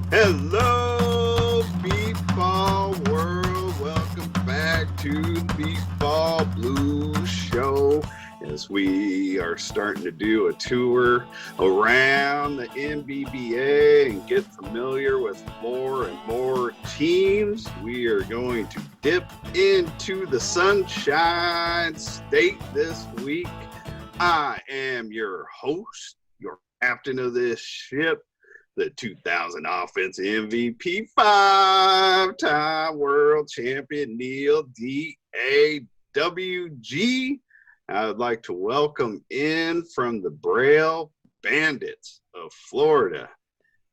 Hello, Beatball World. Welcome back to the Beatball Blues Show as we are starting to do a tour around the NBBA and get familiar with more and more teams. We are going to dip into the Sunshine State this week. I am your host, your captain of this ship, the 2000 offense MVP, five-time world champion, Neil D.A.W.G. I would like to welcome in from the Braille Bandits of Florida.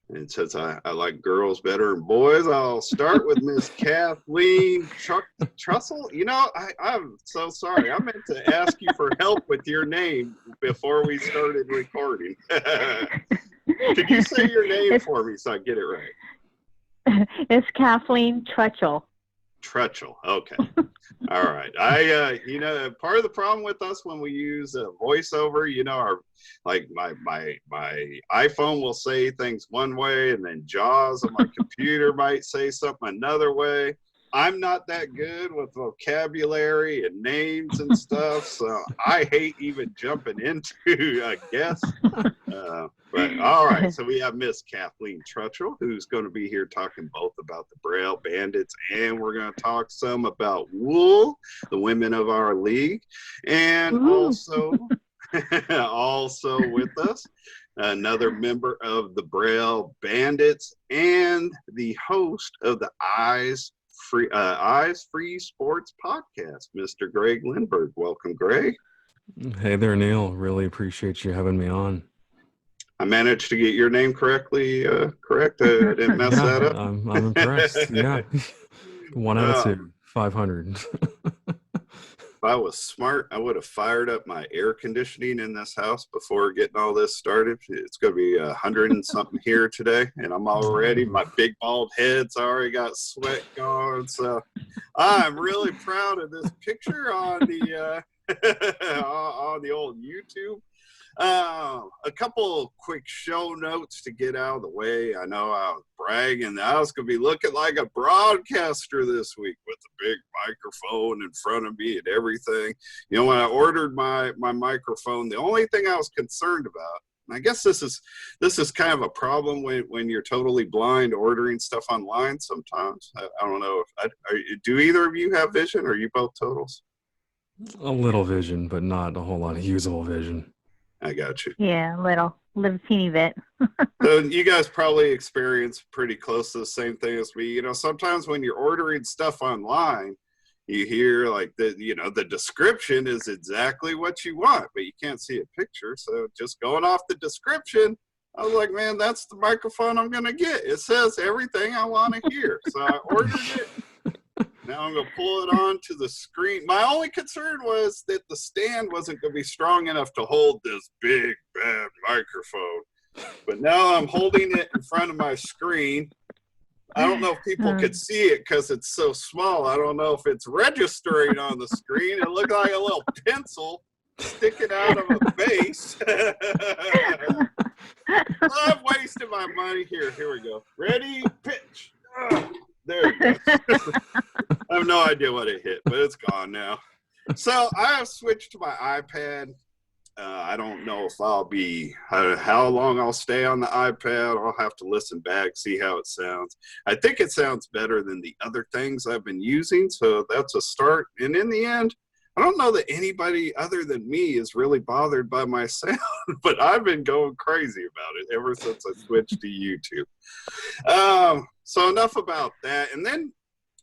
And since I like girls better than boys, I'll start with Miss Kathleen Trutschel. You know, I'm so sorry. I meant to ask you for help with your name before we started recording. Could you say your name for me so I get it right? It's Kathleen Trutschel. Trutschel. Okay. All right. Part of the problem with us when we use a voiceover, my iPhone will say things one way, and then JAWS on my computer might say something another way. I'm not that good with vocabulary and names and stuff, so I hate even jumping into a guess. But all right, so we have Miss Kathleen Trutschel, who's going to be here talking both about the Braille Bandits, and we're going to talk some about Wool, the women of our league, and also with us, another member of the Braille Bandits and the host of the Eyes Free Sports podcast, Mr. Greg Lindberg. Welcome, Greg. Hey there, Neil. Really appreciate you having me on. I managed to get your name correct. I didn't mess that up. I'm impressed. Yeah. 1 out of 2, 500. If I was smart, I would have fired up my air conditioning in this house before getting all this started. It's going to be 100 and something here today, and I'm already, my big bald head's already got sweat going. So I'm really proud of this picture on the on the old YouTube. A couple quick show notes to get out of the way. I know I was bragging that I was going to be looking like a broadcaster this week with a big microphone in front of me and everything. You know, when I ordered my microphone, the only thing I was concerned about, and I guess this is kind of a problem when you're totally blind ordering stuff online sometimes. I don't know. Do either of you have vision, or are you both totals? A little vision, but not a whole lot of usable vision. I got you. Yeah, little teeny bit. So you guys probably experience pretty close to the same thing as me. You know, sometimes when you're ordering stuff online, you hear like the description is exactly what you want, but you can't see a picture. So just going off the description, I was like, man, that's the microphone I'm going to get. It says everything I want to hear. So I ordered it. Now I'm going to pull it onto the screen. My only concern was that the stand wasn't going to be strong enough to hold this big, bad microphone. But now I'm holding it in front of my screen. I don't know if people could see it because it's so small. I don't know if it's registering on the screen. It looked like a little pencil sticking out of a base. I've wasted my money. Here we go. Ready, pitch. There it goes. I have no idea what it hit, but it's gone now. So I have switched to my iPad. I don't know if how long I'll stay on the iPad. I'll have to listen back, see how it sounds. I think it sounds better than the other things I've been using, so that's a start. And in the end, I don't know that anybody other than me is really bothered by my sound, but I've been going crazy about it ever since I switched to YouTube. So enough about that. And then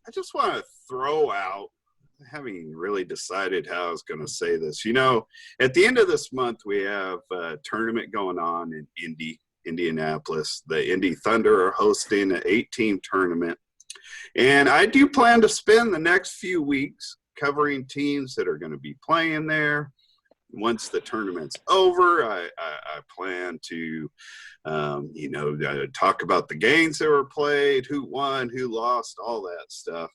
I just want to throw out, having really decided how I was going to say this, at the end of this month, we have a tournament going on in Indianapolis. The Indy Thunder are hosting an 8-team tournament. And I do plan to spend the next few weeks covering teams that are going to be playing there. Once the tournament's over, I plan to, talk about the games that were played, who won, who lost, all that stuff.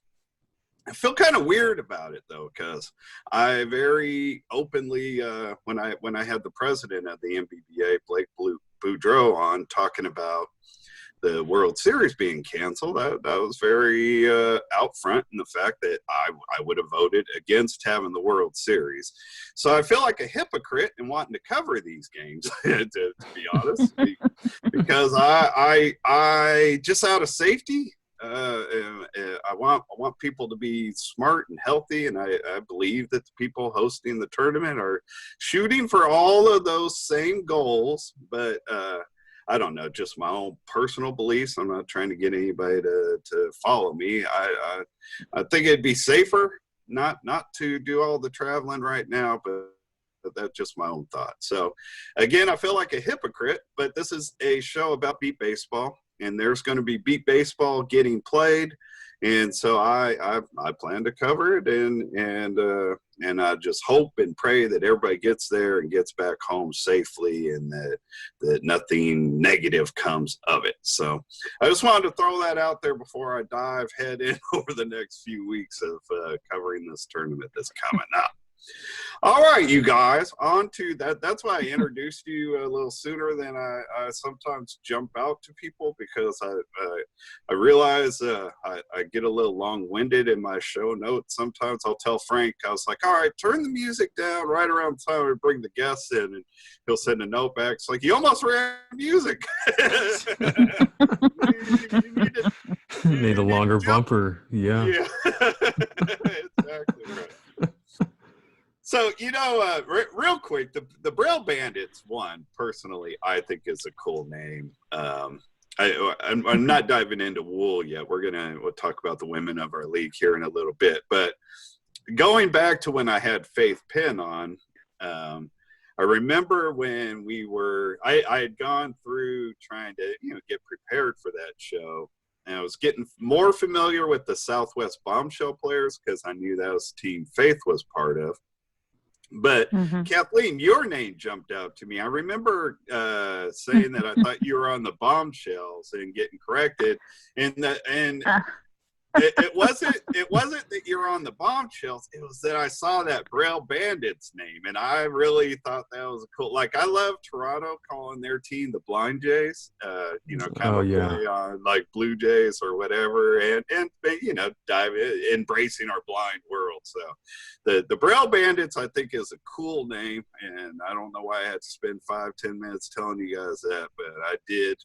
I feel kind of weird about it though, because I very openly, when I had the president of the NBBA, Blake Boudreau, on talking about the World Series being canceled, that was very out front in the fact that I would have voted against having the World Series. So I feel like a hypocrite in wanting to cover these games, to be honest, because I just out of safety. I want people to be smart and healthy, and I believe that the people hosting the tournament are shooting for all of those same goals. But I don't know, just my own personal beliefs. I'm not trying to get anybody to follow me. I think it'd be safer not to do all the traveling right now, but that's just my own thought. So again, I feel like a hypocrite, but this is a show about beat baseball, and there's going to be beat baseball getting played. And so I plan to cover it, and I just hope and pray that everybody gets there and gets back home safely, and that nothing negative comes of it. So I just wanted to throw that out there before I dive head in over the next few weeks of covering this tournament that's coming up. All right, you guys, on to that. That's why I introduced you a little sooner than I sometimes jump out to people, because I realize I get a little long-winded in my show notes. Sometimes I'll tell Frank, I was like, all right, turn the music down right around the time we bring the guests in, and he'll send a note back. It's like, you almost ran music. You need a longer bumper. Yeah. Exactly right. So, real quick, the Braille Bandits one, personally, I think is a cool name. I'm not diving into wool yet. We'll talk about the women of our league here in a little bit. But going back to when I had Faith Penn on, I remember when I had gone through trying to, get prepared for that show. And I was getting more familiar with the Southwest Bombshell players, because I knew that was the team Faith was part of. But Kathleen, your name jumped out to me. I remember saying that I thought you were on the Bombshells and getting corrected, and it wasn't that you're on the Bombshells. It was that I saw that Braille Bandits name, and I really thought that was cool. Like, I love Toronto calling their team the Blind Jays, kind of play on like Blue Jays or whatever, and embracing our blind world. So the Braille Bandits, I think, is a cool name, and I don't know why I had to spend 5-10 minutes telling you guys that, but I did.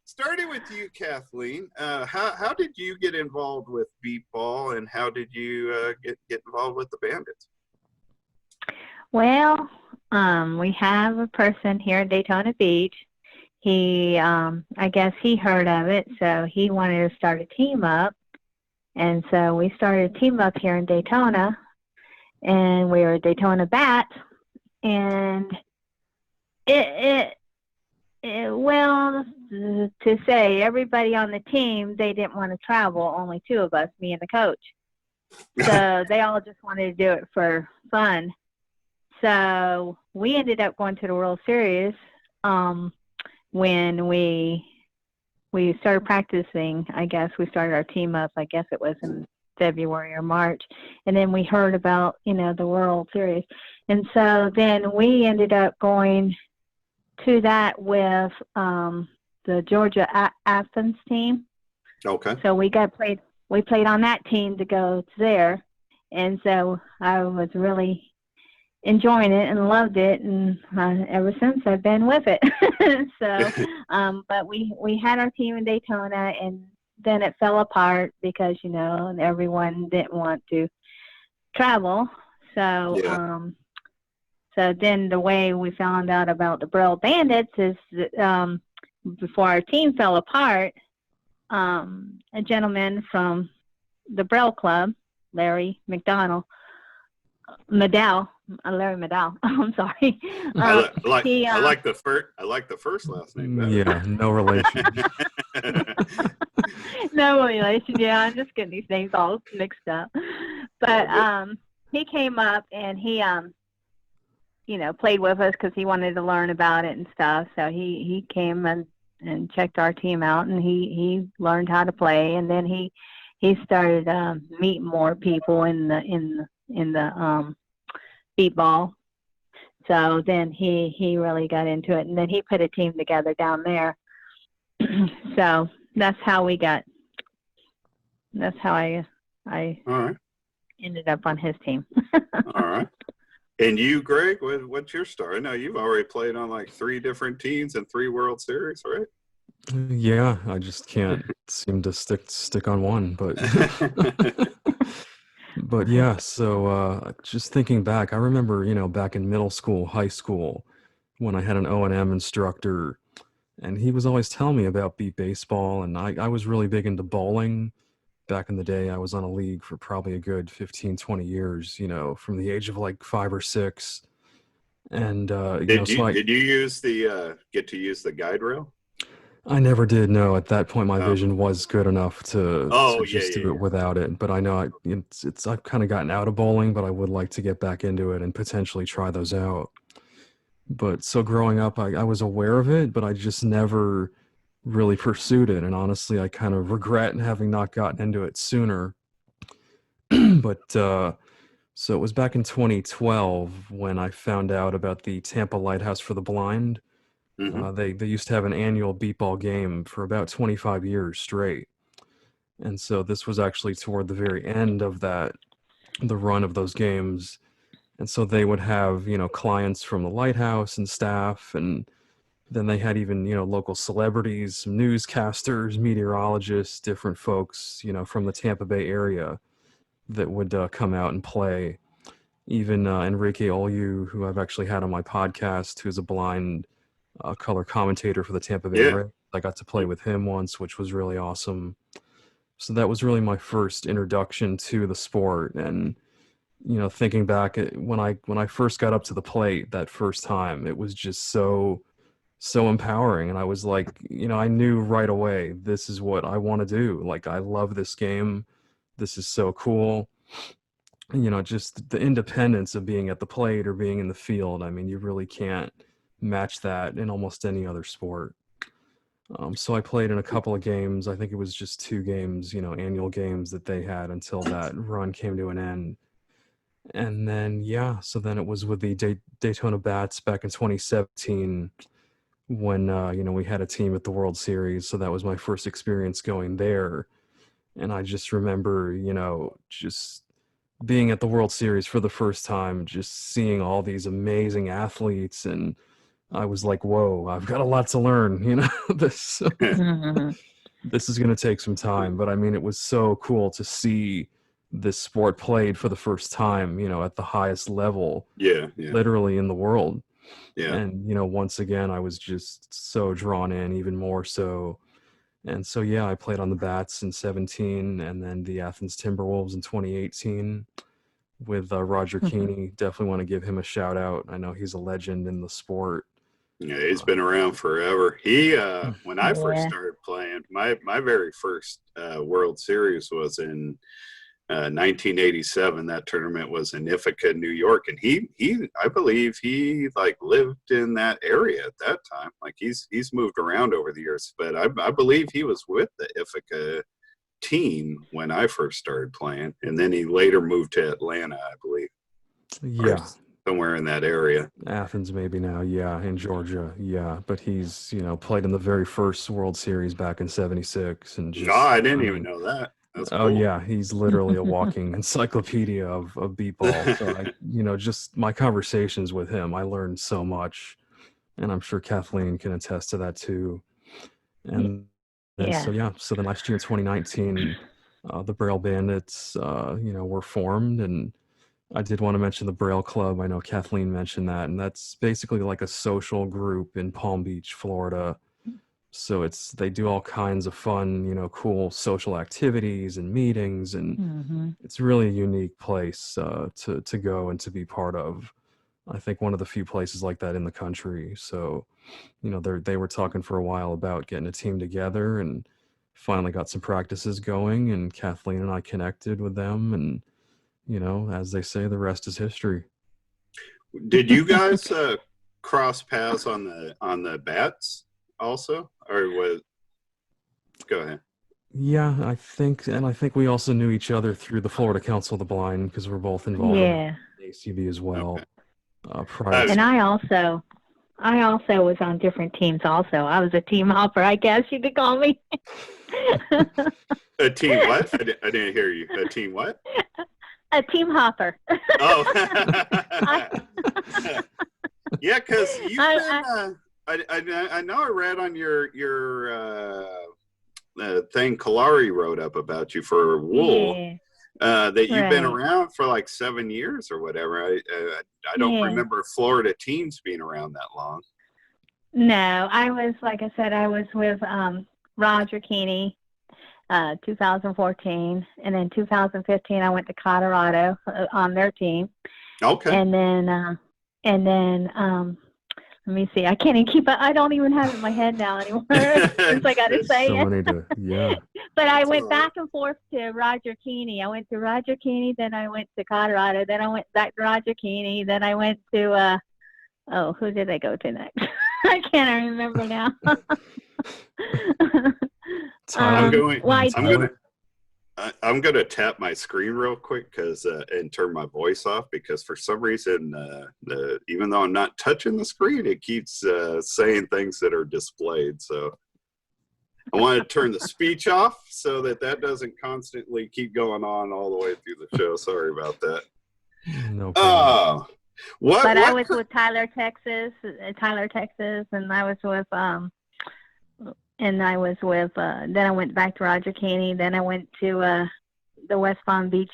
Starting with you, Kathleen, how did you get involved with beat ball, and how did you get involved with the Bandits? Well, we have a person here in Daytona Beach. He, I guess he heard of it, so he wanted to start a team up. And so we started a team up here in Daytona, and we were Daytona Bats. And well, to say, everybody on the team, they didn't want to travel, only two of us, me and the coach. So they all just wanted to do it for fun. So we ended up going to the World Series when we started practicing. I guess we started our team up, I guess it was in February or March. And then we heard about, the World Series. And so then we ended up going to that with the Georgia Athens team. Okay. So we played on that team to go there, and so I was really enjoying it and loved it, and ever since I've been with it. So, but we had our team in Daytona, and then it fell apart because everyone didn't want to travel. So. Yeah. So then the way we found out about the Braille Bandits is that, before our team fell apart, a gentleman from the Braille Club, Larry Madell, I'm sorry. I like the first last name better. Yeah, no relation. No relation. Yeah, I'm just getting these names all mixed up. But he came up and he played with us because he wanted to learn about it and stuff. So he came and checked our team out, and he learned how to play. And then he started meeting more people in the beat ball So then he really got into it, and then he put a team together down there. So that's how I All right. ended up on his team. All right. And you, Greg, what's your story? I know you've already played on like 3 different teams and 3 World Series, right? Yeah, I just can't seem to stick on one, but but yeah, so just thinking back, I remember, back in middle school, high school, when I had an O&M instructor, and he was always telling me about beat baseball, and I was really big into bowling. Back in the day, I was on a league for probably a good 15, 20 years, from the age of like 5 or 6. And Did so you use the get to use the guide rail? I never did know. At that point, my Oh. vision was good enough to just do it without it. But I know I've kind of gotten out of bowling, but I would like to get back into it and potentially try those out. But so growing up, I was aware of it, but I just never really pursued it. And honestly, I kind of regret having not gotten into it sooner. But so it was back in 2012 when I found out about the Tampa Lighthouse for the Blind. Mm-hmm. They used to have an annual beat ball game for about 25 years straight. And so this was actually toward the very end of the run of those games. And so they would have, clients from the lighthouse and staff, and then they had even, local celebrities, some newscasters, meteorologists, different folks, from the Tampa Bay area that would come out and play. Even Enrique Olyu, who I've actually had on my podcast, who's a blind color commentator for the Tampa Bay Rays. I got to play with him once, which was really awesome. So that was really my first introduction to the sport. And thinking back when I first got up to the plate that first time, it was just so empowering. And I was like, I knew right away, this is what I want to do. Like, I love this game. This is so cool. Just the independence of being at the plate or being in the field. I mean, you really can't match that in almost any other sport. So I played in a couple of games. I think it was just 2 games, annual games that they had until that run came to an end. And then, yeah, so then it was with the Daytona Bats back in 2017 when, we had a team at the World Series. So that was my first experience going there. And I just remember, just being at the World Series for the first time, just seeing all these amazing athletes, and I was like, whoa, I've got a lot to learn, this this is going to take some time. But I mean, it was so cool to see this sport played for the first time, at the highest level, literally in the world. And once again, I was just so drawn in, even more so. And so, yeah, I played on the Bats in 17, and then the Athens Timberwolves in 2018 with Roger Keeney. Definitely want to give him a shout out. I know he's a legend in the sport. Yeah, he's been around forever. He when I first started playing, my very first World Series was in 1987. That tournament was in Ithaca, New York, and he I believe he like lived in that area at that time. Like he's moved around over the years, but I believe he was with the Ithaca team when I first started playing, and then he later moved to Atlanta, I believe. Yeah, somewhere in that area. Athens maybe now, yeah, in Georgia, yeah. But he's played in the very first World Series back in '76, and just I didn't even know that. That's oh cool. yeah, he's literally a walking encyclopedia of beat ball. So just my conversations with him, I learned so much, and I'm sure Kathleen can attest to that too. And so then last year in 2019, the Braille Bandits, were formed, and I did want to mention the Braille Club. I know Kathleen mentioned that, and that's basically like a social group in Palm Beach, Florida. So they do all kinds of fun, cool social activities and meetings, and it's really a unique place to go and to be part of. I think one of the few places like that in the country. So, they were talking for a while about getting a team together, and finally got some practices going, and Kathleen and I connected with them, and as they say, the rest is history. Did you guys cross paths on the Bats also, or was? Go ahead. Yeah, I think we also knew each other through the Florida Council of the Blind, because we're both involved in ACB as well. Okay. prior. And I also was on different teams also. I was a team hopper, I guess you could call me. A team what? I didn't hear you. A team what? A team hopper. Oh. Yeah, because you've been, I know I read on your thing Kalari wrote up about you for wool. Yeah. That you've been Right. around for like 7 years or whatever. I don't Yeah. remember Florida teams being around that long. No, I was, like I said, I was with Roger Keeney, 2014, and then 2015 I went to Colorado on their team. Okay. And then let me see. I can't even keep it. I don't even have it in my head now anymore. Since I got to say So it. many yeah. But I That's went all back and forth to Roger Keeney. I went to Roger Keeney, then I went to Colorado, then I went back to Roger Keeney, then I went to who did I go to next? I can't remember now. I'm gonna tap my screen real quick and turn my voice off because for some reason even though I'm not touching the screen, it keeps saying things that are displayed. So I want to turn the speech off so that doesn't constantly keep going on all the way through the show. Sorry about that. No problem. I was with Tyler, Texas, and I was with then I went back to Roger Keeney, then I went to the West Palm Beach,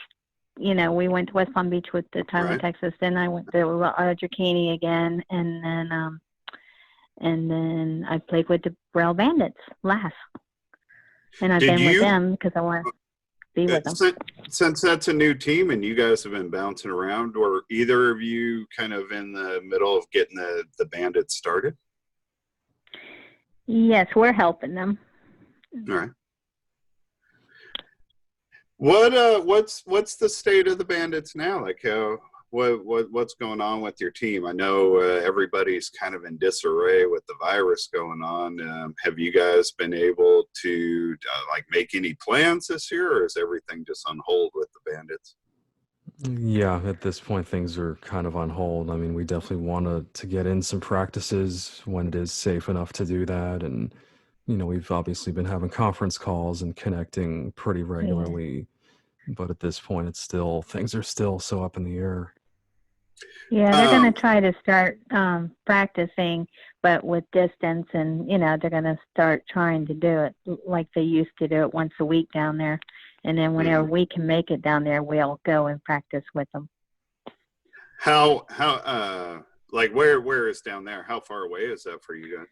we went to West Palm Beach with the Tyler, Right. Texas, then I went to Roger Keeney again, and then I played with the Braille Bandits last. And I've been with them because I want to be with them. Since that's a new team and you guys have been bouncing around, or either of you kind of in the middle of getting the Bandits started? Yes, we're helping them. All right. What's the state of the Bandits now? Like what's going on with your team? I know everybody's kind of in disarray with the virus going on. Have you guys been able to make any plans this year, or is everything just on hold with the Bandits? Yeah, at this point things are kind of on hold. I mean, we definitely want to get in some practices when it is safe enough to do that, and we've obviously been having conference calls and connecting pretty regularly. But at this point things are still so up in the air. Yeah, they're going to try to start practicing, but with distance, and they're going to start trying to do it like they used to do it once a week down there. And then whenever we can make it down there, we'll go and practice with them. How where is down there? How far away is that for you guys?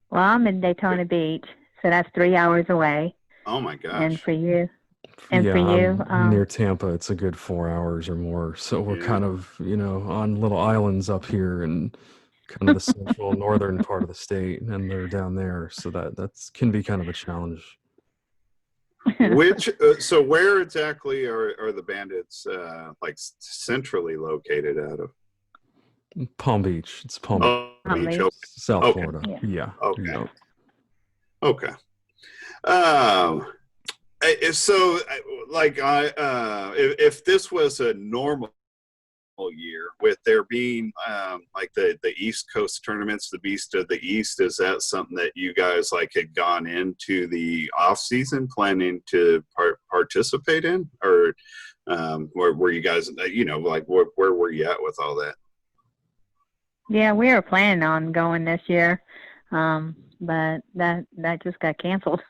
Well, I'm in Daytona Beach, so that's 3 hours away. Oh my gosh. And for you? I'm near Tampa. It's a good 4 hours or more. So we're kind of, on little islands up here and kind of the central northern part of the state, and they're down there. So that can be kind of a challenge. So where exactly are the Bandits centrally located out of? Palm Beach. It's Palm Beach, Okay. South Florida. Yeah. Okay. Yep. Okay. So if this was a normal year with there being the East Coast tournaments, the Beast of the East, is that something that you guys had gone into the off season planning to participate in, or were you guys where were you at with all that? Yeah, we were planning on going this year, but that just got canceled.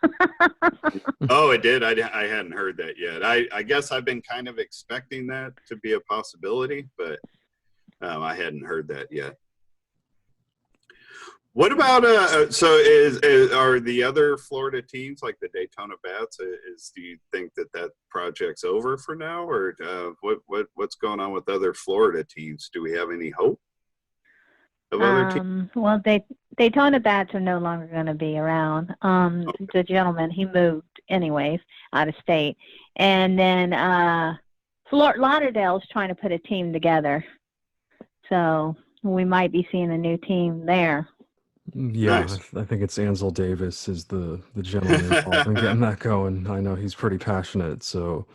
Oh, it did? I hadn't heard that yet. I guess I've been kind of expecting that to be a possibility, but I hadn't heard that yet. What about are the other Florida teams like the Daytona Bats? Do you think that project's over for now, or what's going on with other Florida teams? Do we have any hope of other teams? Well, Daytona Bats are no longer going to be around. The gentleman, he moved anyways out of state, and then Fort Lauderdale's trying to put a team together, so we might be seeing a new team there. Yeah, Nice. I think it's Ansel Davis is the gentleman involved in getting that going. I know he's pretty passionate, so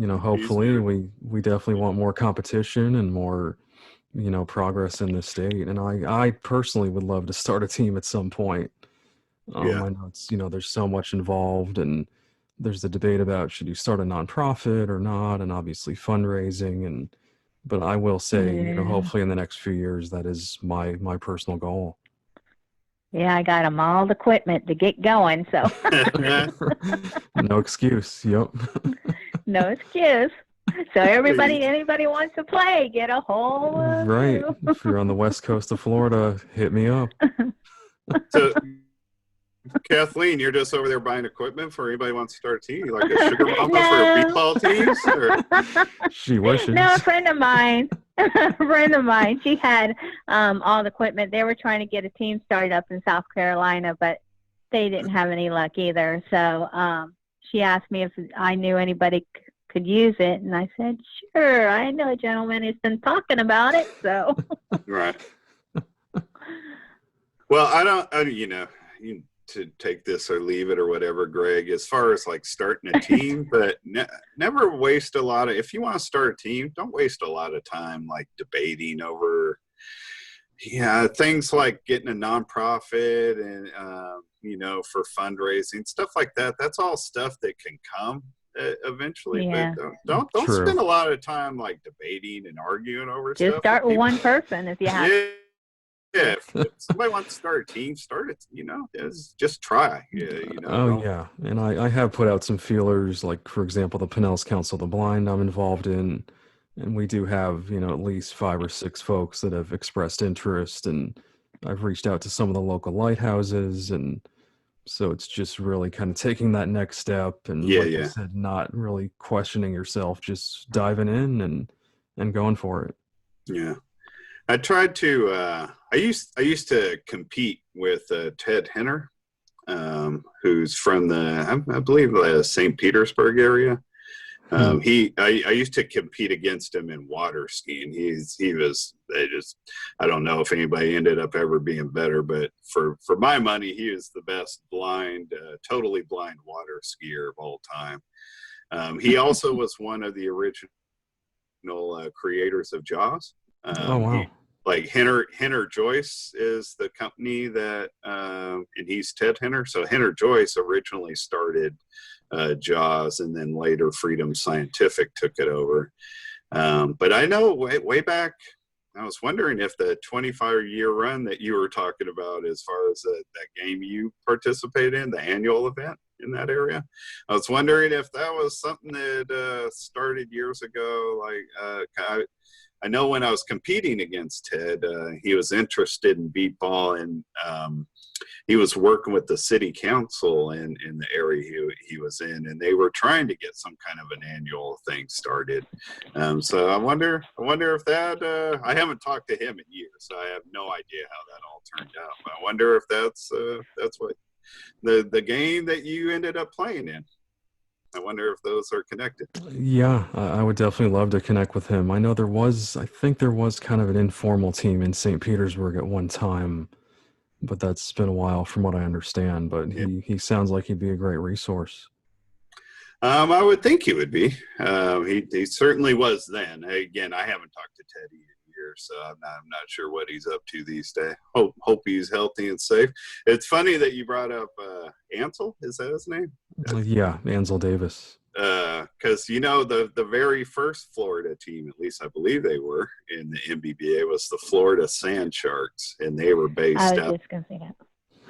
hopefully we definitely want more competition and more progress in this state. And I personally would love to start a team at some point. Yeah. I know it's, there's so much involved, and there's the debate about should you start a nonprofit or not, and obviously fundraising. But I will say, Yeah. hopefully in the next few years, that is my personal goal. Yeah, I got them all the equipment to get going, so No excuse. Yep. no excuse. So anybody wants to play, get a hold of Right. you. If you're on the west coast of Florida, hit me up. So, Kathleen, you're just over there buying equipment for anybody who wants to start a team? You like a sugar mama No. for beatball teams? Or? She wishes. No, a friend of mine, she had all the equipment. They were trying to get a team started up in South Carolina, but they didn't have any luck either. So she asked me if I knew anybody could use it, and I said, sure, I know a gentleman who's been talking about it. So Right. Well, I don't, you to take this or leave it or whatever, Greg, as far as like starting a team, but never waste a lot of, if you want to start a team, don't waste a lot of time like debating over, things like getting a nonprofit and, for fundraising, stuff like that. That's all stuff that can come eventually, yeah. but don't True. spend a lot of time like debating and arguing over Just stuff. start with one person if you have to. Yeah, if somebody wants to start a team, start it. Just try. Oh yeah, and I have put out some feelers, like for example, the Pinellas Council of the Blind I'm involved in, and we do have at least 5 or 6 folks that have expressed interest, and I've reached out to some of the local lighthouses, and so it's just really kind of taking that next step, and like you said, not really questioning yourself, just diving in and going for it. Yeah. I tried to. I used to compete with Ted Henner, who's from I believe the St. Petersburg area. I used to compete against him in water skiing. I don't know if anybody ended up ever being better, but for my money, he is the best totally blind water skier of all time. He also was one of the original creators of Jaws. Oh wow. Like Henner Joyce is the company that, and he's Ted Henner. So Henner Joyce originally started Jaws, and then later Freedom Scientific took it over. But I know way back, I was wondering if the 25-year run that you were talking about, as far as that game you participated in, the annual event in that area, I was wondering if that was something that started years ago. Like, I know when I was competing against Ted, he was interested in beatball, and he was working with the city council in the area he was in, and they were trying to get some kind of an annual thing started. So I wonder if that, I haven't talked to him in years, so I have no idea how that all turned out. But I wonder if that's what the game that you ended up playing in. I wonder if those are connected. Yeah, I would definitely love to connect with him. I think there was kind of an informal team in St. Petersburg at one time, but that's been a while from what I understand. But he sounds like he'd be a great resource. I would think he would be. He certainly was then. Again, I haven't talked to Teddy in years, so I'm not sure what he's up to these days. Hope he's healthy and safe. It's funny that you brought up Ansel. Is that his name? Yeah, Ansel Davis. Because the very first Florida team, at least I believe they were in the MBBA, was the Florida Sand Sharks, and they were based out. I was just gonna say that.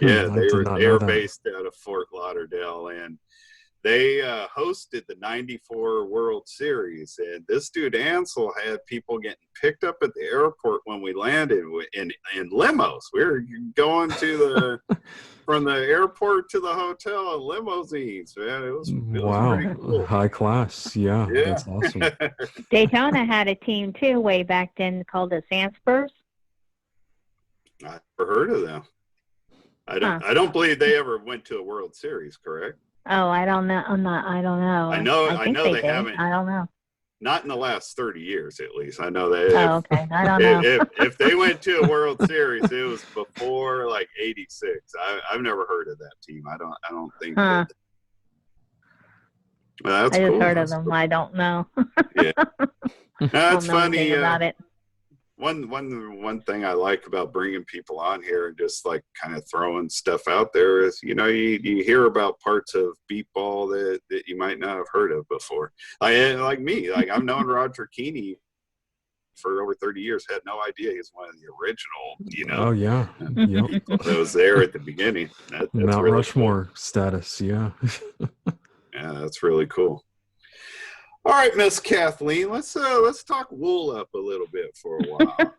Yeah, they were based out of Fort Lauderdale, and they hosted the '94 World Series. And this dude Ansel had people getting picked up at the airport when we landed in limos. We were going to from the airport to the hotel in limousines, man. It was wow, pretty cool. High class. Yeah, that's awesome. Daytona had a team too way back then called the Sandspurs. I never heard of them. I don't believe they ever went to a World Series, correct? Oh, I don't know. I don't know. I know they did. haven't. I don't know. Not in the last 30 years, at least. I know they. Oh, okay. I don't know. If they went to a World Series, it was before like '86. I've never heard of that team. I don't think. Huh. Well, that's I just cool. heard of them. I don't know. Yeah. That's don't know funny. anything about it. one thing I like about bringing people on here and just like kind of throwing stuff out there is, you hear about parts of beatball that you might not have heard of before. Like me, like I've known Roger Keeney for over 30 years, had no idea he's one of the original, Oh yeah. Yep. people that was there at the beginning. That's Mount really Rushmore cool. status, yeah. Yeah, that's really cool. All right, Miss Kathleen, let's talk wool up a little bit for a while.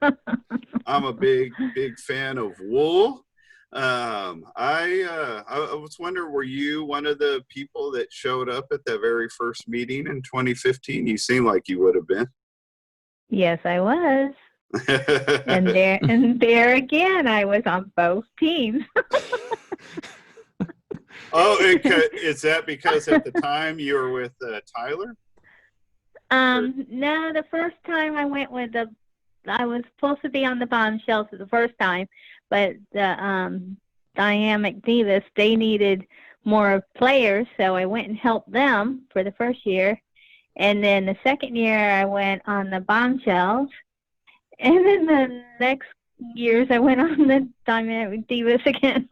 I'm a big fan of wool. I was wondering, were you one of the people that showed up at that very first meeting in 2015? You seem like you would have been. Yes, I was. And there again, I was on both teams. Oh, is that because at the time you were with Tyler? No, the first time I went with I was supposed to be on the Bombshells the first time, but the Dynamic Devas, they needed more players, so I went and helped them for the first year. And then the second year I went on the Bombshells. And then the next years I went on the Dynamic Devas again.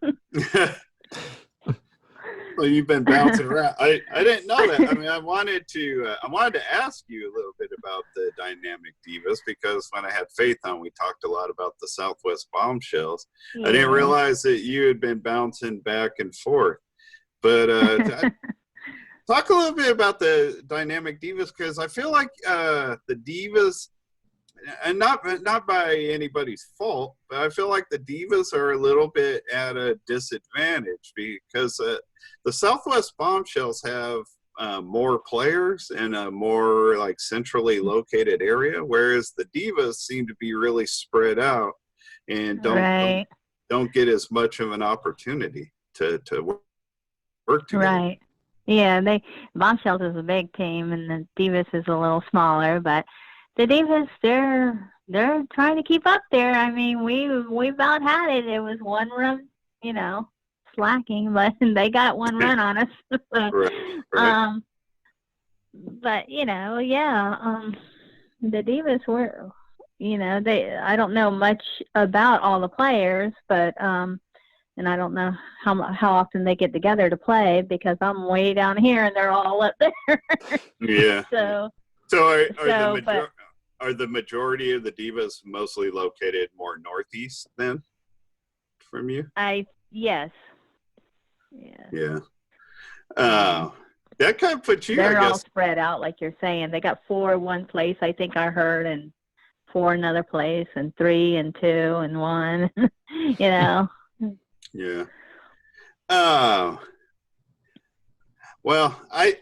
Well, you've been bouncing around. I didn't know that. I mean, I wanted to ask you a little bit about the Dynamic Devas, because when I had Faith on, we talked a lot about the Southwest Bombshells. Yeah. I didn't realize that you had been bouncing back and forth. But talk a little bit about the Dynamic Devas, because I feel like the Divas, and not by anybody's fault, but I feel like the Divas are a little bit at a disadvantage, because the Southwest Bombshells have more players in a more like centrally located area, whereas the Divas seem to be really spread out and don't get as much of an opportunity to work together. Right. Yeah, Bombshells is a big team and the Divas is a little smaller, but the Divas, they're trying to keep up there. I mean, we about had it. It was one run, slacking, but they got one run on us. Right. But the Divas were, I don't know much about all the players, but and I don't know how often they get together to play, because I'm way down here and they're all up there. Yeah. So are the majority of the Divas mostly located more northeast then from you? Yes. Yeah. That kind of puts you, They're I guess, all spread out, like you're saying. They got 4 one place, I think I heard, and 4 another place, and 3 and 2 and 1. Yeah. Well, I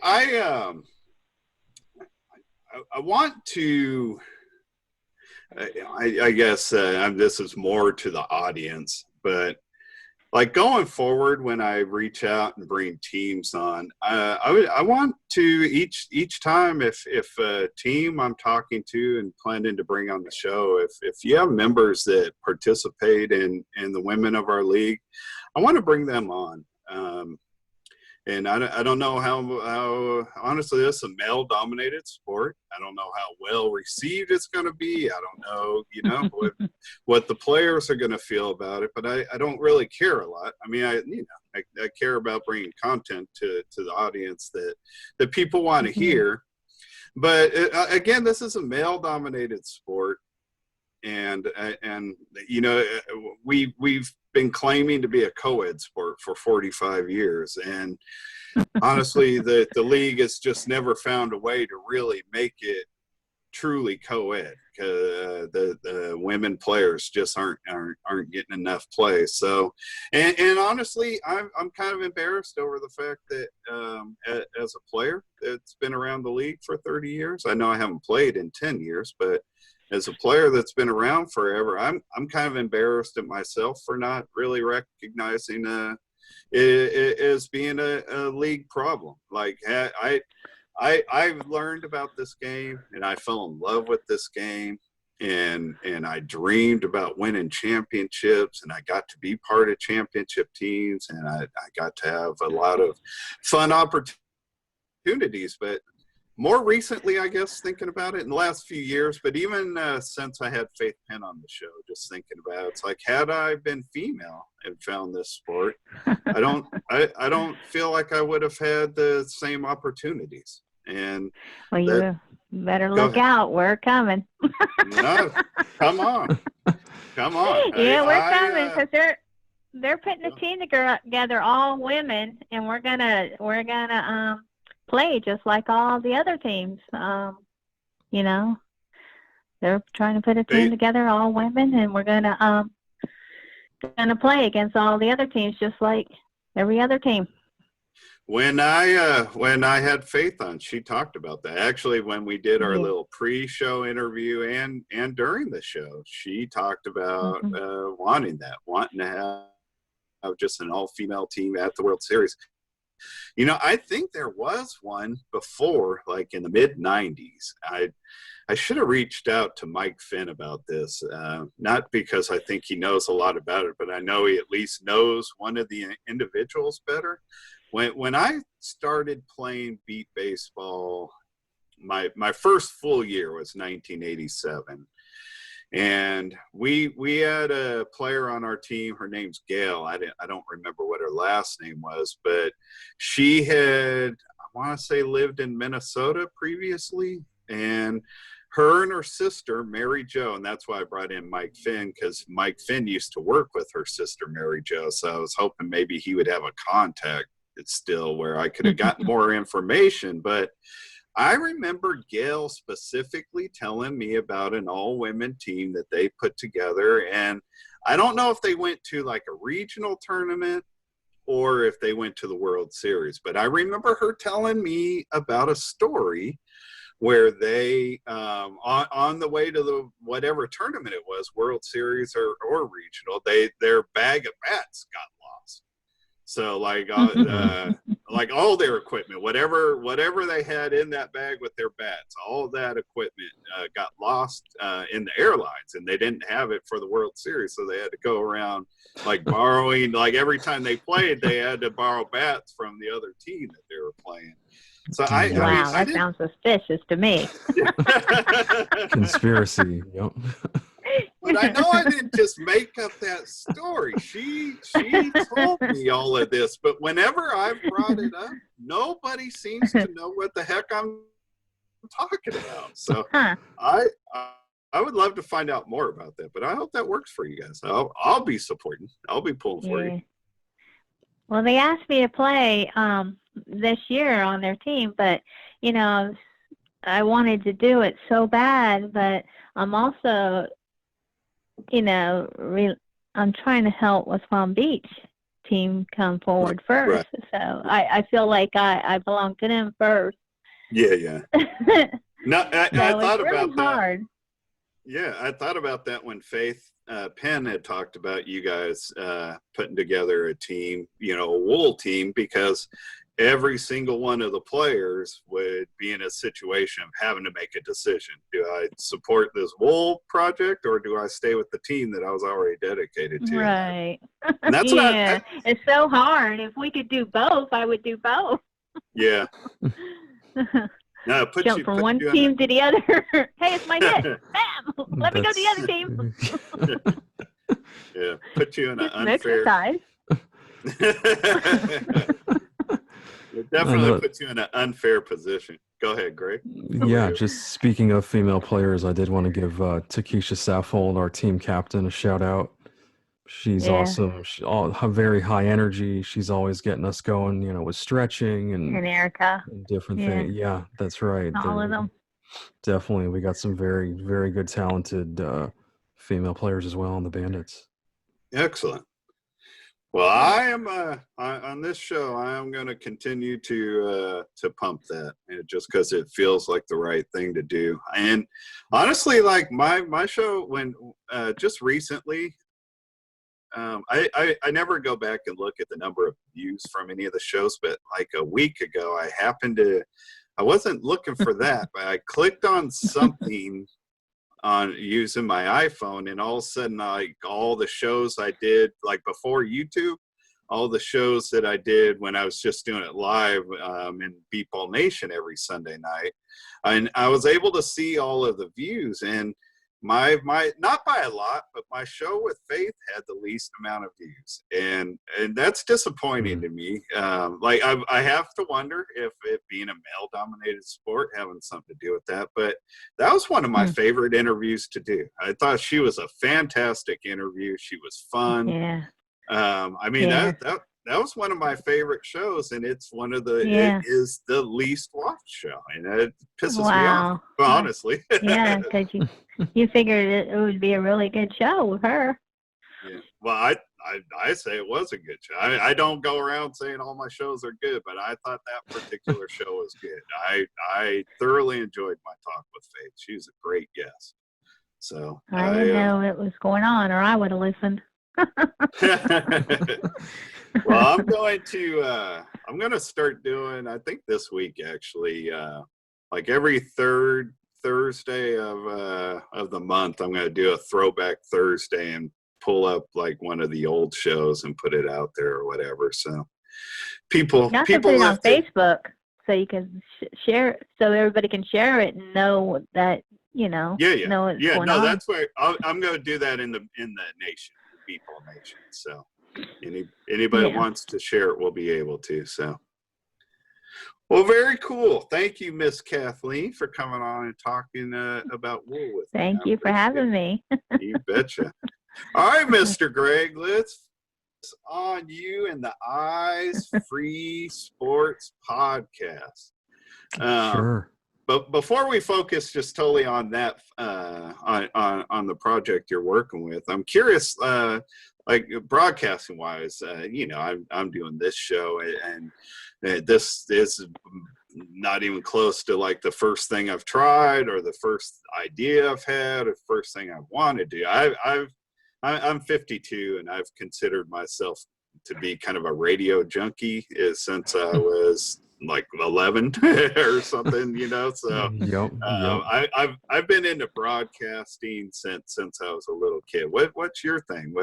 want to. I guess this is more to the audience, but like going forward, when I reach out and bring teams on, I want to each time, if a team I'm talking to and planning to bring on the show, if you have members that participate in the women of our league, I want to bring them on. And I don't know how honestly, this is a male-dominated sport. I don't know how well received it's going to be. I don't know, what the players are going to feel about it. But I don't really care a lot. I mean, I care about bringing content to the audience that people want to hear. But again, this is a male-dominated sport, and we've been claiming to be a co-ed sport for 45 years, and honestly the league has just never found a way to really make it truly co-ed, because the women players just aren't getting enough play. So and honestly, I'm kind of embarrassed over the fact that as a player that's been around the league for 30 years, I know I haven't played in 10 years, but as a player that's been around forever, I'm kind of embarrassed at myself for not really recognizing it as being a league problem. Like I've learned about this game, and I fell in love with this game, and I dreamed about winning championships, and I got to be part of championship teams, and I got to have a lot of fun opportunities. But more recently, I guess, thinking about it in the last few years, but even since I had Faith Penn on the show, just thinking about it, it's like, had I been female and found this sport, I don't feel like I would have had the same opportunities. And well, you better look out. We're coming. No, come on. Yeah, we're coming because they're putting a team together, all women, and we're gonna play just like all the other teams. You know, they're trying to put a team together, all women, and we're gonna play against all the other teams just like every other team. When I had Faith on, she talked about that. Actually, when we did our little pre-show interview and during the show, she talked about wanting to have just an all-female team at the World Series. You know, I think there was one before, like in the mid-'90s. I should have reached out to Mike Finn about this, not because I think he knows a lot about it, but I know he at least knows one of the individuals better. When I started playing beat baseball, my first full year was 1987. And we had a player on our team. Her name's Gail. I don't remember what her last name was, but she had, I want to say, lived in Minnesota previously. And her and her sister, Mary Jo, and that's why I brought in Mike Finn, because Mike Finn used to work with her sister, Mary Jo. So I was hoping maybe he would have a contact still where I could have gotten more information. But I remember Gail specifically telling me about an all-women team that they put together, and I don't know if they went to like a regional tournament or if they went to the World Series, but I remember her telling me about a story where they, on the way to the whatever tournament it was, World Series or regional, their bag of bats got lost. So like all their equipment, whatever they had in that bag with their bats, all of that equipment got lost in the airlines, and they didn't have it for the World Series, so they had to go around like borrowing. Like every time they played, they had to borrow bats from the other team that they were playing. So that sounds suspicious to me. Conspiracy. Yep. But I know I didn't just make up that story. She told me all of this, but whenever I've brought it up, nobody seems to know what the heck I'm talking about. So I would love to find out more about that, but I hope that works for you guys. I'll be supporting. I'll be pulling for you. Well, they asked me to play this year on their team, but you know, I wanted to do it so bad, but I'm also, you know, I'm trying to help West Palm Beach team come forward first. Right. So I feel like I belong to them first. Yeah. No, I thought really about hard. that. Yeah, I thought about that when Faith Penn had talked about you guys putting together a team, you know, a wool team, because every single one of the players would be in a situation of having to make a decision. Do I support this wool project, or do I stay with the team that I was already dedicated to? Right. And that's it's so hard. If we could do both, I would do both. Yeah. No, jump from one team to the other. Hey, it's my hit. Bam! Let me go to the other team. Yeah, put you in an unfair. Exercise. It definitely puts you in an unfair position. Go ahead, Greg. Yeah, just speaking of female players, I did want to give Takesha Saffold, our team captain, a shout out. She's awesome. She's very high energy. She's always getting us going, you know, with stretching and Erica. And different things. Yeah, that's right. All of them. Definitely. We got some very, very good, talented female players as well on the Bandits. Excellent. Well, I am on this show. I am going to continue to pump that, just because it feels like the right thing to do. And honestly, like my show, when just recently, I never go back and look at the number of views from any of the shows, but like a week ago, I wasn't looking for that, but I clicked on something on using my iPhone, and all of a sudden, like all the shows I did like before YouTube, all the shows that I did when I was just doing it live in Beatball Nation every Sunday night. And I was able to see all of the views, and my not by a lot, but my show with Faith had the least amount of views, and that's disappointing to me. Like I have to wonder if it being a male dominated sport having something to do with that, but that was one of my favorite interviews to do. I thought she was a fantastic interview. She was fun. Yeah. I mean, that was one of my favorite shows, and it's one of the it is the least watched show, and it pisses me off, honestly. Yeah, because you figured it would be a really good show with her. Yeah. Well, I say it was a good show. I don't go around saying all my shows are good, but I thought that particular show was good. I thoroughly enjoyed my talk with Faith. She was a great guest. So I didn't know it was going on, or I would have listened. Well, I'm going to start doing, I think this week actually, like every third Thursday of the month, I'm going to do a throwback Thursday and pull up like one of the old shows and put it out there or whatever. So people put it on Facebook so you can share it, so everybody can share it and know that, know what's going on. That's where I'm going to do that in the nation, the Beatball Nation. So anybody that wants to share it will be able to. So, well, very cool. Thank you, Miss Kathleen, for coming on and talking about wool with me. Thank you for having me. You betcha. All right, Mr. Greg, let's on you and the Eyes Free Sports podcast. Sure. But before we focus just totally on that, on the project you're working with, I'm curious, like broadcasting wise, I'm doing this show, and this is not even close to like the first thing I've tried or the first idea I've had or first thing I want to do. I'm 52, and I've considered myself to be kind of a radio junkie since I was like 11 or something, so I've been into broadcasting since I was a little kid. What's your thing?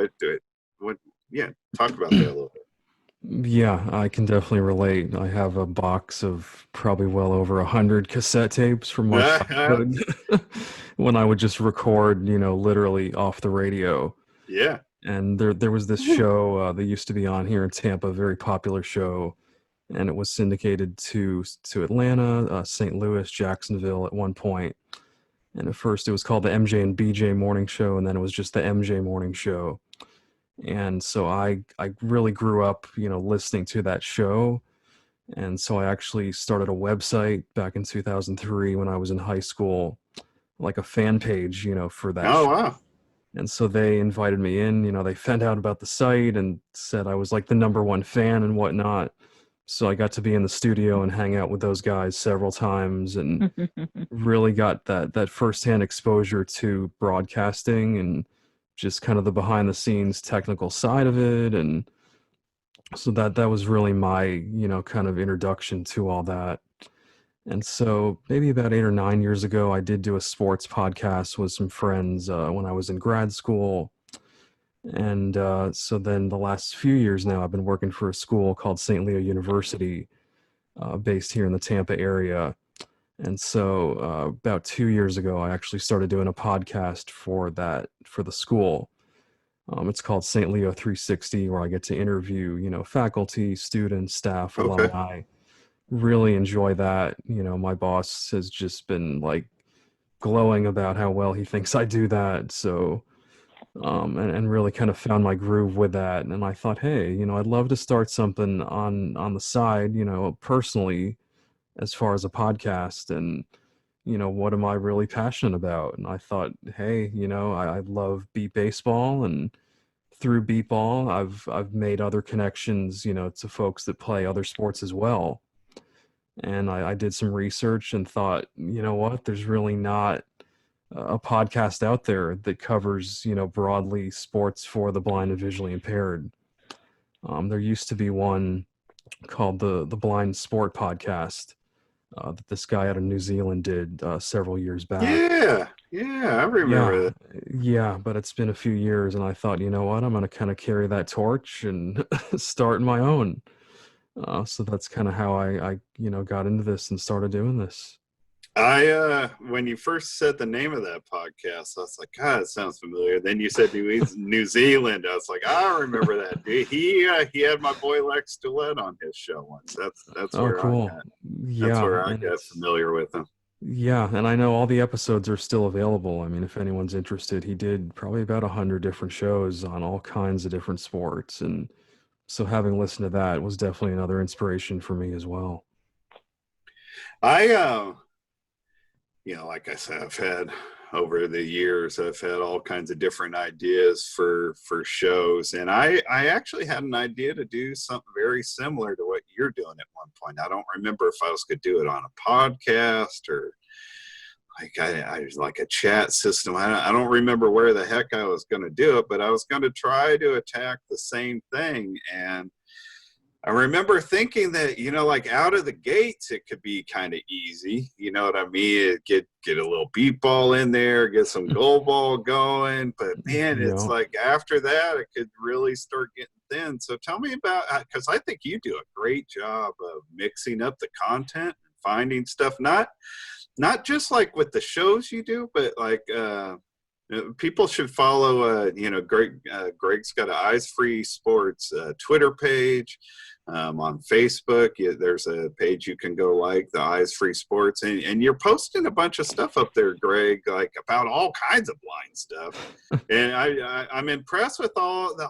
Talk about that a little bit. Yeah, I can definitely relate. I have a box of probably well over 100 cassette tapes from my childhood when I would just record, literally off the radio. Yeah. And there was this show that used to be on here in Tampa, a very popular show, and it was syndicated to Atlanta, St. Louis, Jacksonville at one point. And at first it was called the MJ and BJ Morning Show, and then it was just the MJ Morning Show. And so I really grew up, listening to that show. And so I actually started a website back in 2003 when I was in high school, like a fan page, for that show. Wow. And so they invited me in, they found out about the site and said I was like the #1 fan and whatnot. So I got to be in the studio and hang out with those guys several times and really got that firsthand exposure to broadcasting and just kind of the behind the scenes technical side of it. And so that was really my, kind of introduction to all that. And so maybe about 8 or 9 years ago, I did do a sports podcast with some friends when I was in grad school. And so then the last few years now, I've been working for a school called St. Leo University, based here in the Tampa area. And so about 2 years ago, I actually started doing a podcast for the school. It's called St. Leo 360, where I get to interview, faculty, students, staff, alumni. Really enjoy that. My boss has just been like glowing about how well he thinks I do that. So, and really kind of found my groove with that. And I thought, hey, I'd love to start something on the side, personally, as far as a podcast. And, what am I really passionate about? And I thought, hey, I love beat baseball, and through beat ball, I've made other connections, to folks that play other sports as well. And I did some research and thought, what, there's really not a podcast out there that covers, broadly sports for the blind and visually impaired. There used to be one called the Blind Sport Podcast that this guy out of New Zealand did several years back. Yeah, I remember that. Yeah, but it's been a few years, and I thought, you know what, I'm going to kind of carry that torch and start my own. So that's kind of how I got into this and started doing this. When you first said the name of that podcast, I was like, God, it sounds familiar. Then you said New Zealand. I was like, I remember that. He had my boy Lex Dillette on his show once. That's where cool. that's where I got familiar with him. Yeah, and I know all the episodes are still available. I mean, if anyone's interested, he did probably about 100 different shows on all kinds of different sports, and so having listened to that was definitely another inspiration for me as well. Like I said, I've had over the years, I've had all kinds of different ideas for shows. And I actually had an idea to do something very similar to what you're doing at one point. I don't remember if I was going to do it on a podcast or like a chat system. I don't remember where the heck I was going to do it, but I was going to try to attack the same thing. And I remember thinking that, like out of the gates, it could be kind of easy. You know what I mean? Get a little beat ball in there, get some goal ball going. But man, it's like after that, it could really start getting thin. So tell me about, because I think you do a great job of mixing up the content and finding stuff, not just like with the shows you do, but like people should follow, Greg's got an Eyes Free Sports Twitter page. On Facebook, there's a page you can go like, the Eyes Free Sports, and you're posting a bunch of stuff up there, Greg, like about all kinds of blind stuff. And I'm impressed with all the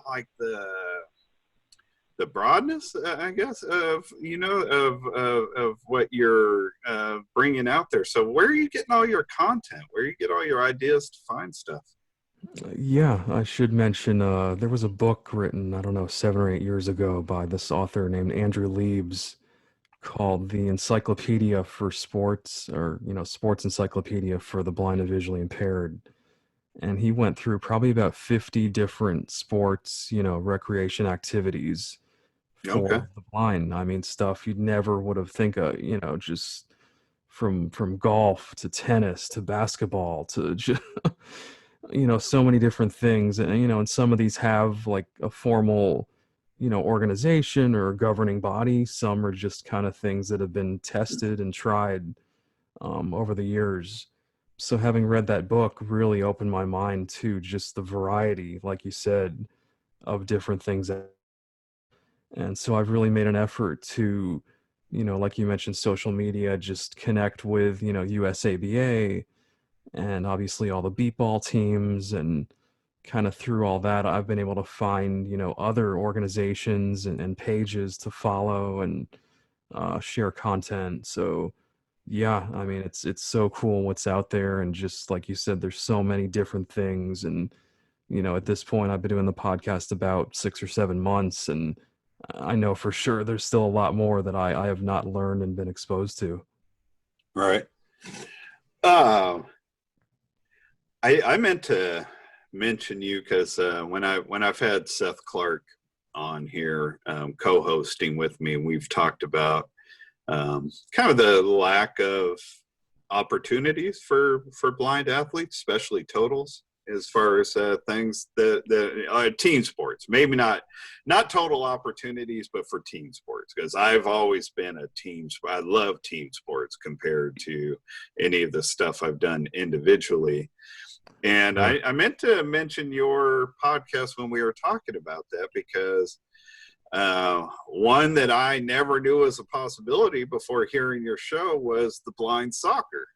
broadness, I guess, of what you're bringing out there. So where are you getting all your content? Where you get all your ideas to find stuff? Yeah, I should mention there was a book written, I don't know, 7 or 8 years ago by this author named Andrew Liebs called The Encyclopedia for Sports, or, Sports Encyclopedia for the Blind and Visually Impaired. And he went through probably about 50 different sports, recreation activities for the blind. I mean, stuff you'd never would have think of, just from golf to tennis to basketball to just so many different things. And and some of these have like a formal organization or a governing body. Some are just kind of things that have been tested and tried over the years. So having read that book really opened my mind to just the variety, like you said, of different things. And so I've really made an effort to like you mentioned, social media, just connect with USABA and obviously all the beatball teams, and kind of through all that, I've been able to find, other organizations and pages to follow and share content. So yeah, I mean, it's so cool what's out there. And just like you said, there's so many different things. And, at this point, I've been doing the podcast about 6 or 7 months, and I know for sure there's still a lot more that I have not learned and been exposed to. Right. I meant to mention you because when I've had Seth Clark on here co-hosting with me, we've talked about kind of the lack of opportunities for blind athletes, especially totals, as far as things that team sports, maybe not total opportunities, but for team sports, because I've always been a team. I love team sports compared to any of the stuff I've done individually. And I meant to mention your podcast when we were talking about that, because one that I never knew was a possibility before hearing your show was the blind soccer.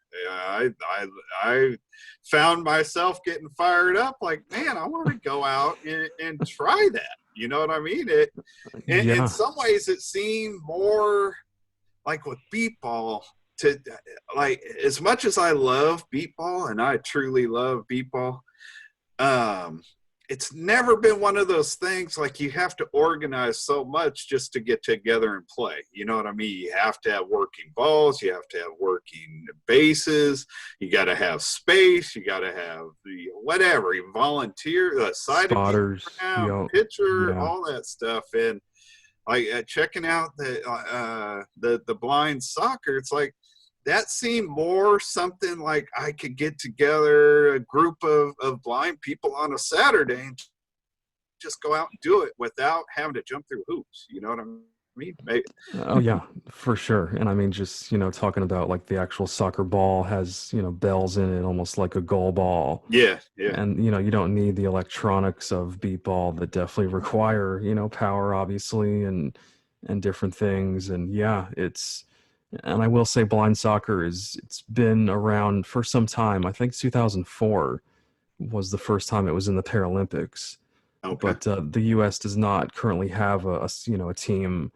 I found myself getting fired up, like, man, I want to go out and try that. You know what I mean? In some ways, it seemed more like with beatball. To like, as much as I love beatball, and I truly love beatball, it's never been one of those things like you have to organize so much just to get together and play. You know what I mean? You have to have working balls, you have to have working bases, you got to have space, you got to have whatever, you volunteer, spotters, pitcher, all that stuff. And like checking out the blind soccer, it's like, that seemed more something like I could get together a group of blind people on a Saturday and just go out and do it without having to jump through hoops. You know what I mean? Oh yeah, for sure. And I mean, just, talking about like the actual soccer ball has, bells in it, almost like a goal ball. Yeah. And, you don't need the electronics of beat ball that definitely require, power, obviously, and different things. And yeah, and I will say blind soccer it's been around for some time. I think 2004 was the first time it was in the Paralympics. Okay. But the U.S. does not currently have a team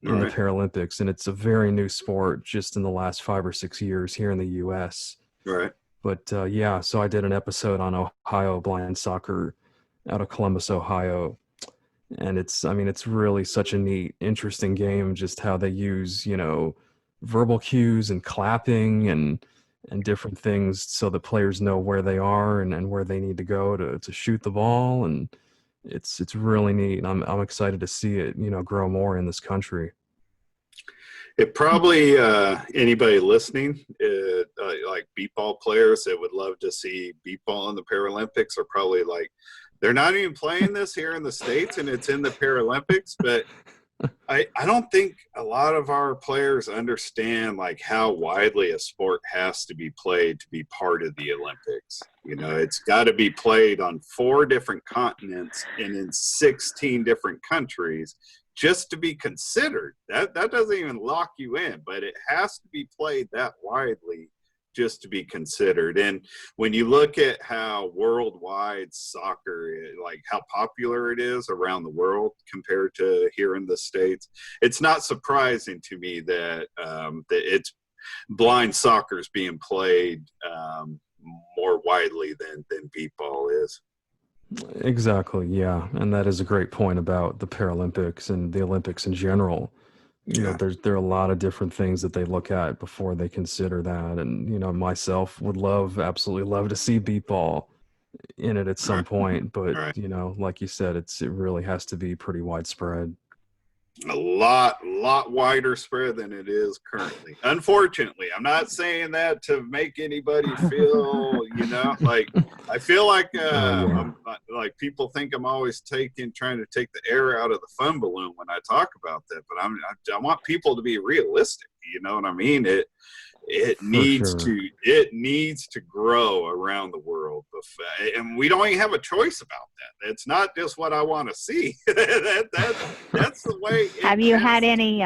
in the Paralympics, and it's a very new sport just in the last 5 or 6 years here in the U.S. Right. But yeah, so I did an episode on Ohio blind soccer out of Columbus, Ohio. And it's really such a neat, interesting game, just how they use, verbal cues and clapping and different things so that players know where they are and where they need to go to shoot the ball. And it's really neat. And I'm excited to see it, grow more in this country. It probably anybody listening, like beat ball players that would love to see beat ball in the Paralympics are probably like, they're not even playing this here in the States and it's in the Paralympics. But I don't think a lot of our players understand like how widely a sport has to be played to be part of the Olympics. It's got to be played on 4 different continents and in 16 different countries just to be considered. That doesn't even lock you in, but it has to be played that widely just to be considered. And when you look at how worldwide soccer, like how popular it is around the world compared to here in the States, it's not surprising to me that that it's blind soccer is being played more widely than beat ball is. Exactly, yeah. And that is a great point about the Paralympics and the Olympics in general. There are a lot of different things that they look at before they consider that. And, myself would absolutely love to see beat ball in it at some point. But, like you said, it really has to be pretty widespread. A lot wider spread than it is currently. Unfortunately, I'm not saying that to make anybody feel, like I feel like like people think I'm always trying to take the air out of the fun balloon when I talk about that. But I want people to be realistic. You know what I mean? It needs to grow around the world, and we don't even have a choice about that. It's not just what I want to see. That's the way. Have you had any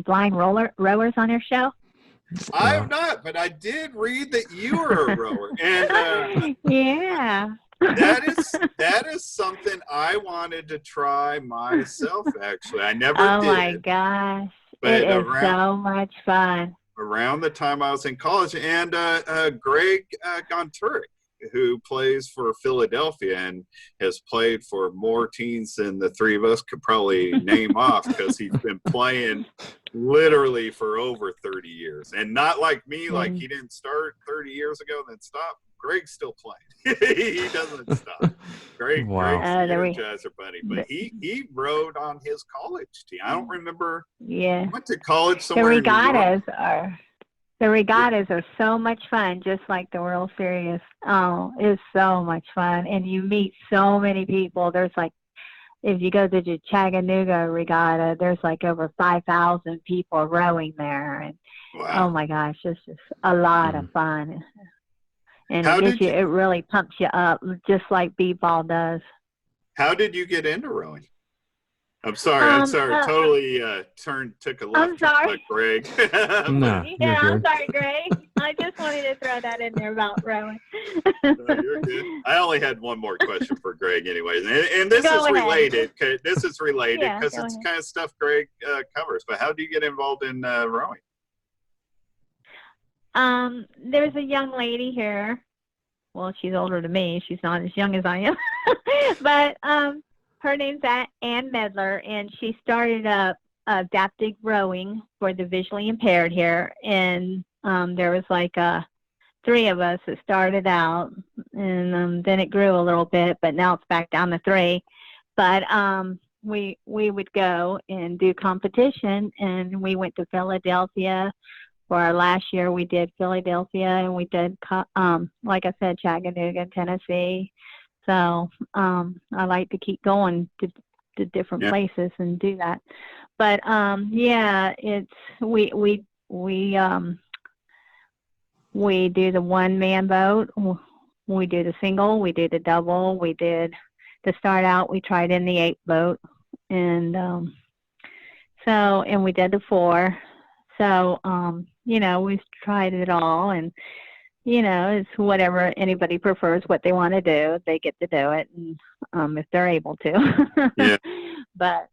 blind rowers on your show? I have not, but I did read that you are a rower, and yeah, that is something I wanted to try myself. Actually, I never did. Oh my gosh. It is so much fun. Around the time I was in college, and Greg Gonturek, who plays for Philadelphia and has played for more teams than the 3 of us could probably name off, because he's been playing literally for over 30 years. And not like me, like he didn't start 30 years ago then stop. Greg's still playing. He doesn't stop. Greg's Energizer Bunny. But he rode on his college team. I don't remember. Yeah. He went to college somewhere. The regattas are so much fun, just like the World Series. Oh, it's so much fun. And you meet so many people. There's like, if you go to the Chattanooga regatta, there's like over 5,000 people rowing there. And oh my gosh, it's just a lot of fun. And it really pumps you up, just like b-ball does. How did you get into rowing? I'm sorry. Totally took a left turn like Greg. No, I'm sorry, Greg. I just wanted to throw that in there about rowing. No, you're good. I only had one more question for Greg anyways. And this is related. This is related because it's kind of stuff Greg covers. But how do you get involved in rowing? There's a young lady here. Well, she's older than me. She's not as young as I am. But her name's Ann Medler, and she started up adaptive rowing for the visually impaired here. And there was like 3 of us that started out, and then it grew a little bit, but now it's back down to 3. But we would go and do competition, and we went to Philadelphia. For our last year, we did Philadelphia, and we did, like I said, Chattanooga, Tennessee. So I like to keep going to different places and do that. But yeah, it's we do the one-man boat. We do the single. We do the double. We did to start out. We tried in the 8 boat, and and we did the 4. So you know, we've tried it all, and you know, it's whatever anybody prefers, what they want to do, they get to do it, and if they're able to. Yeah. But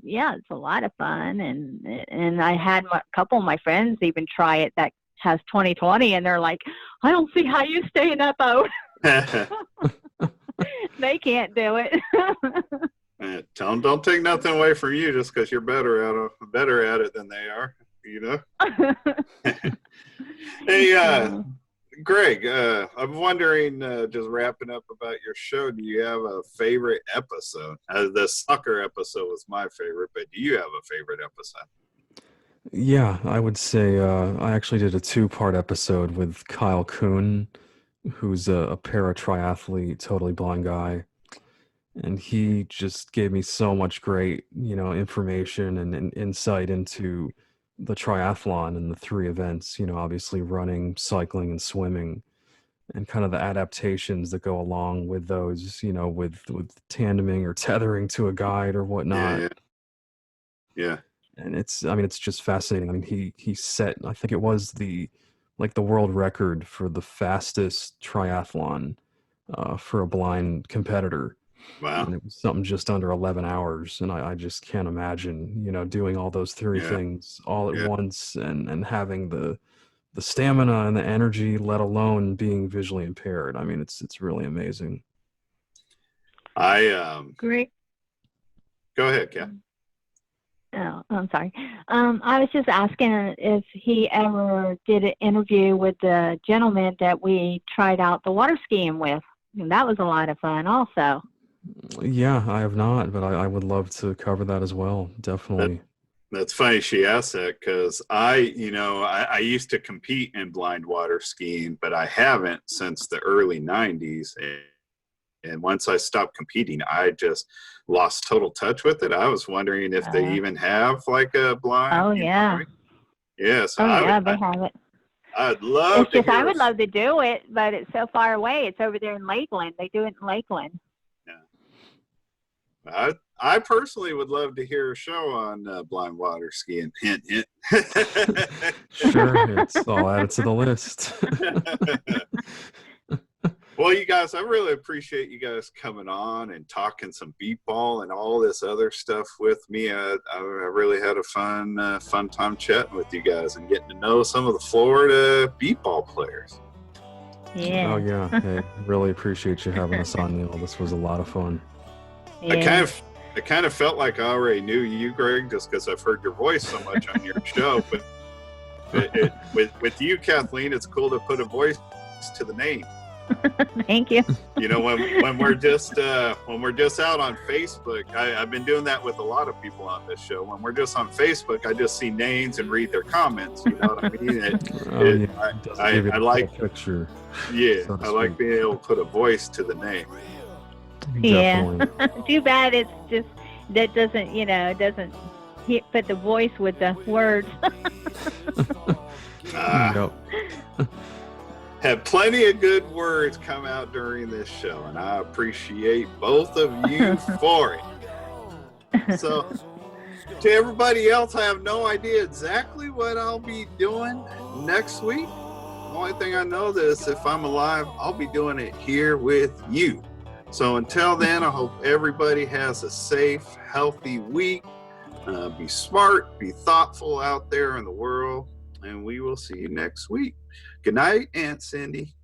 yeah, it's a lot of fun, and I had a couple of my friends even try it that has 20/20, and they're like, I don't see how you stay in that boat. They can't do it. Tell them, don't take nothing away from you just because you're better at it than they are, you know. Hey, Greg, I'm wondering, just wrapping up about your show, do you have a favorite episode? The soccer episode was my favorite, but do you have a favorite episode? Yeah, I would say I actually did a 2-part episode with Kyle Kuhn, who's a para-triathlete, totally blind guy. And he just gave me so much great, you know, information and insight into the triathlon and the 3 events, you know, obviously running, cycling, and swimming, and kind of the adaptations that go along with those, you know, with tandeming or tethering to a guide or whatnot. Yeah. And I mean, it's just fascinating. I mean, he set, I think it was the world record for the fastest triathlon for a blind competitor. Wow. And it was something just under 11 hours. And I just can't imagine, you know, doing all those 3 things all at once and having the stamina and the energy, let alone being visually impaired. I mean, it's really amazing. Great. Go ahead, Kat. Oh, I'm sorry. I was just asking if he ever did an interview with the gentleman that we tried out the water skiing with. And that was a lot of fun also. Yeah, I have not, but I would love to cover that as well. Definitely. That's funny she asked that, because I used to compete in blind water skiing, but I haven't since the early 90s. And once I stopped competing, I just lost total touch with it. I was wondering if they even have like a blind. Oh, yeah. Yes. Oh, yeah, they have it. I'd love to. I would love to do it, but it's so far away. It's over there in Lakeland. They do it in Lakeland. Yeah. I personally would love to hear a show on blind water skiing. Hint, hint. Sure, it's all added to the list. Well, you guys, I really appreciate you guys coming on and talking some beat ball and all this other stuff with me. I really had a fun time chatting with you guys and getting to know some of the Florida beat ball players. Yeah. Oh, yeah. Hey, really appreciate you having us on, Neil. This was a lot of fun. Yeah. I kind of felt like I already knew you, Greg, just because I've heard your voice so much on your show. But with you, Kathleen, it's cool to put a voice to the name. Thank you. You know, when we're just out on Facebook, I've been doing that with a lot of people on this show. When we're just on Facebook, I just see names and read their comments. You know what I mean? I like picture. Yeah, so I like being able to put a voice to the name. Yeah. Too bad it's just that doesn't put the voice with the words. Nope. Had plenty of good words come out during this show, and I appreciate both of you for it. So, to everybody else, I have no idea exactly what I'll be doing next week. The only thing I know is if I'm alive, I'll be doing it here with you. So until then, I hope everybody has a safe, healthy week. Be smart, be thoughtful out there in the world, and we will see you next week. Good night, Aunt Cindy.